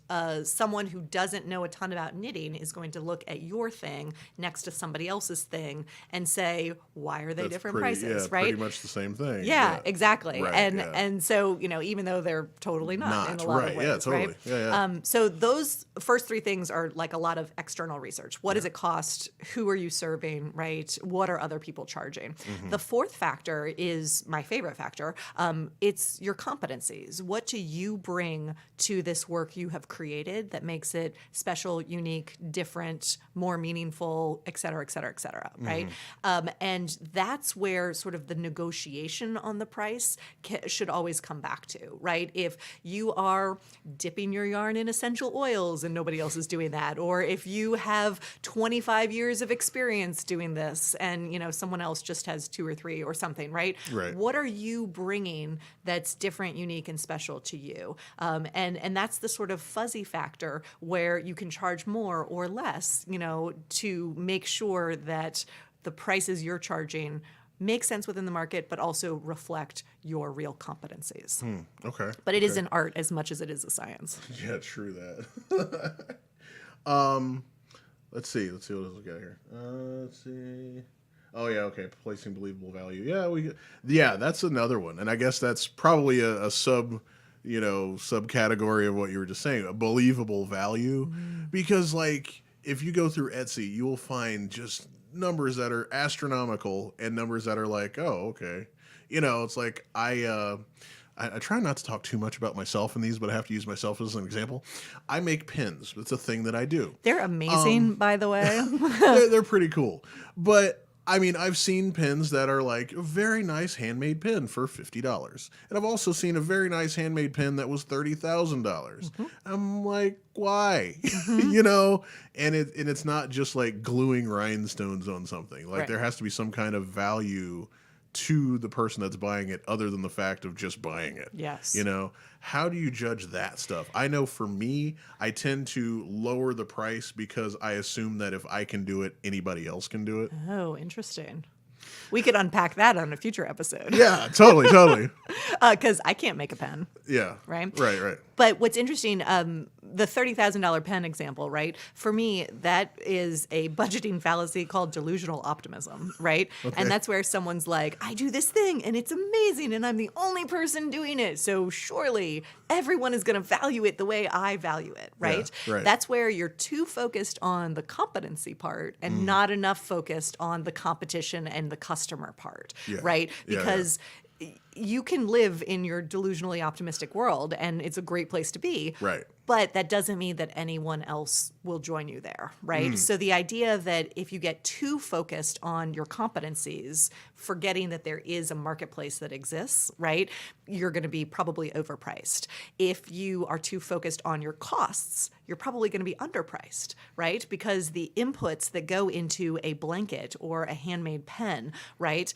someone who doesn't know a ton about knitting is going to look at your thing next to somebody else's thing and say, why are they different prices, right? Pretty much the same thing. Yeah, exactly. Right, and so, even though they're totally not in a lot of ways, yeah, totally. right? Yeah. So those first three things are like a lot of external research. What does it cost? Who are you serving, right? What are other people charging? The fourth factor is my favorite factor. It's your competencies. What do you bring to this work you have created that makes it special, unique, different, more meaningful, et cetera, et cetera, et cetera, right? And that's where sort of the negotiation on the price should always come back to, right? If you are dipping your yarn in essential oils and nobody else is doing that, or if you have 25 years of experience doing this and, someone else just has 2 or 3 or something, right? Right. What are you bringing that's different, unique, and special to you? And that's the sort of fuzzy factor where you can charge more or less, to make sure that the prices you're charging make sense within the market, but also reflect your real competencies. Okay. But it is an art as much as it is a science. Yeah, true that. Let's see what else we got here. Let's see. Oh yeah, okay. Placing believable value. Yeah, that's another one, and I guess that's probably a subcategory of what you were just saying, a believable value, because like if you go through Etsy, you will find just numbers that are astronomical and numbers that are like, oh, okay, it's like I try not to talk too much about myself in these, but I have to use myself as an example. I make pins. It's a thing that I do. They're amazing, by the way. they're pretty cool, but. I mean, I've seen pins that are like a very nice handmade pin for $50. And I've also seen a very nice handmade pin that was $30,000. I'm like, why? And it's not just like gluing rhinestones on something. Like there has to be some kind of value to the person that's buying it other than the fact of just buying it. Yes. How do you judge that stuff? I know for me, I tend to lower the price because I assume that if I can do it, anybody else can do it. Oh, interesting. We could unpack that on a future episode. Yeah, totally. Because I can't make a pen. Yeah. Right? Right. But what's interesting, the $30,000 pen example, right? For me, that is a budgeting fallacy called delusional optimism, right? Okay. And that's where someone's like, I do this thing and it's amazing and I'm the only person doing it. So surely everyone is going to value it the way I value it, right? Yeah, right. That's where you're too focused on the competency part and not enough focused on the competition and the customer part, right? Because you can live in your delusionally optimistic world and it's a great place to be. Right. But that doesn't mean that anyone else will join you there, right? So the idea that if you get too focused on your competencies, forgetting that there is a marketplace that exists, right, you're going to be probably overpriced. If you are too focused on your costs, you're probably going to be underpriced, right? Because the inputs that go into a blanket or a handmade pen, right,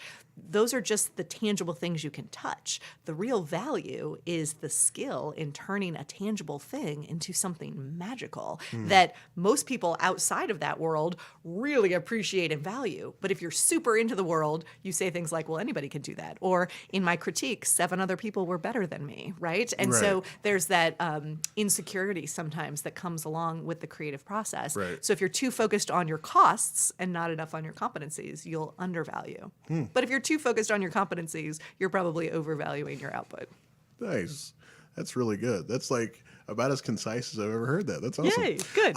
those are just the tangible things you can touch. The real value is the skill in turning a tangible thing into something magical that most people outside of that world really appreciate and value. But if you're super into the world, you say things like, well, anybody can do that. Or in my critique, 7 other people were better than me, right? And so there's that insecurity sometimes that comes along with the creative process. Right. So if you're too focused on your costs and not enough on your competencies, you'll undervalue. But if you're too focused on your competencies, you're probably overvaluing your output. Nice. That's really good. That's like about as concise as I've ever heard that. That's awesome. Yay, good.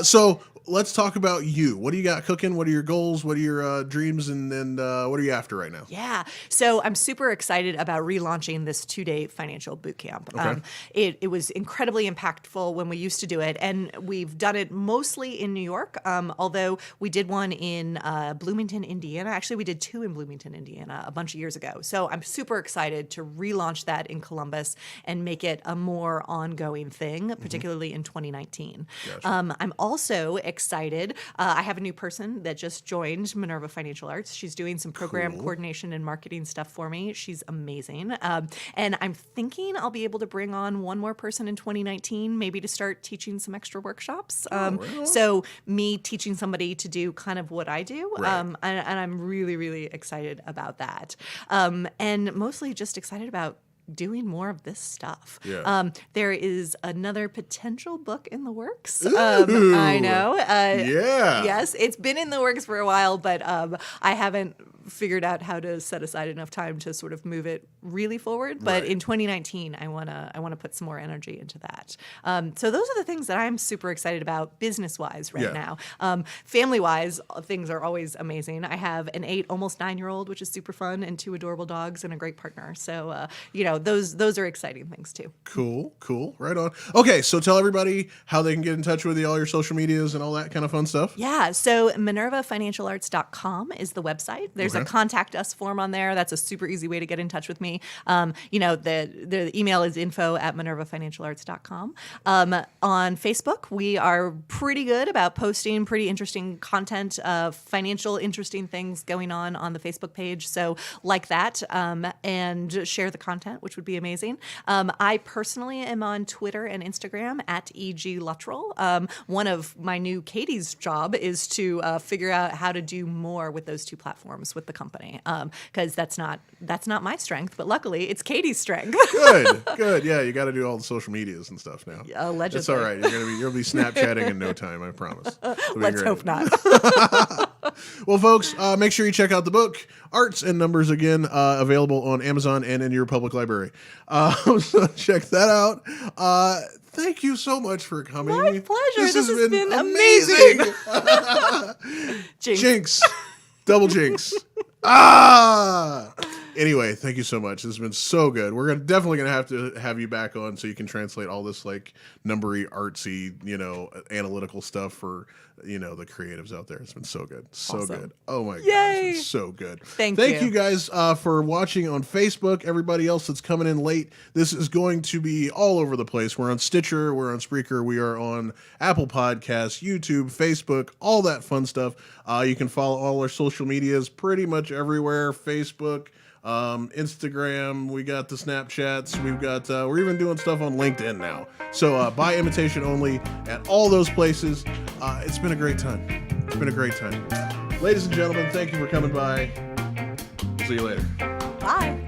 So let's talk about you. What do you got cooking? What are your goals? What are your dreams? And what are you after right now? Yeah. So I'm super excited about relaunching this 2-day financial boot camp. Okay. It was incredibly impactful when we used to do it. And we've done it mostly in New York, although we did one in Bloomington, Indiana. Actually, we did 2 in Bloomington, Indiana a bunch of years ago. So I'm super excited to relaunch that in Columbus and make it a more ongoing thing, particularly in 2019. Gotcha. I'm also excited. I have a new person that just joined Minerva Financial Arts. She's doing some program coordination and marketing stuff for me. She's amazing. And I'm thinking I'll be able to bring on one more person in 2019, maybe to start teaching some extra workshops. So me teaching somebody to do kind of what I do. Right. And I'm really, really excited about that. And mostly just excited about doing more of this stuff. Yeah. There is another potential book in the works. Ooh. I know. Yeah. Yes, it's been in the works for a while, but I haven't figured out how to set aside enough time to sort of move it really forward. But Right. in 2019, I wanna put some more energy into that. So those are the things that I'm super excited about business-wise right now. Family-wise, things are always amazing. I have an 8, almost 9-year-old, which is super fun, and 2 adorable dogs and a great partner. So those are exciting things too. Cool. Right on. Okay, so tell everybody how they can get in touch with you, all your social medias and all that kind of fun stuff. Yeah, so minervafinancialarts.com is the website. There's a contact us form on there. That's a super easy way to get in touch with me. The email is info@minervafinancialarts.com. On Facebook, we are pretty good about posting pretty interesting content, financial interesting things going on the Facebook page. So like that, and share the content, which would be amazing. I personally am on Twitter and Instagram @EG_Luttrull. One of my new Katie's job is to figure out how to do more with those two platforms with the company, because that's not my strength, but luckily it's Katie's strength. Good. Yeah, you got to do all the social medias and stuff now. Allegedly. It's all right. You'll be Snapchatting in no time, I promise. Let's hope not. Well, folks, make sure you check out the book, Arts and Numbers, again, available on Amazon and in your public library. So check that out. Thank you so much for coming. My pleasure. This has been amazing. Jinx. Double jinx. Anyway, thank you so much. This has been so good. We're definitely gonna have to have you back on so you can translate all this like numbery, artsy, analytical stuff for the creatives out there. It's been so good, so good. Oh my god, it's been so good. Thank you guys for watching on Facebook. Everybody else that's coming in late, this is going to be all over the place. We're on Stitcher, we're on Spreaker, we are on Apple Podcasts, YouTube, Facebook, all that fun stuff. You can follow all our social medias pretty much everywhere. Facebook, Instagram, we got the Snapchats, we've got we're even doing stuff on LinkedIn now. So by Imitation Only at all those places. It's been a great time. Ladies and gentlemen, thank you for coming by. See you later. Bye.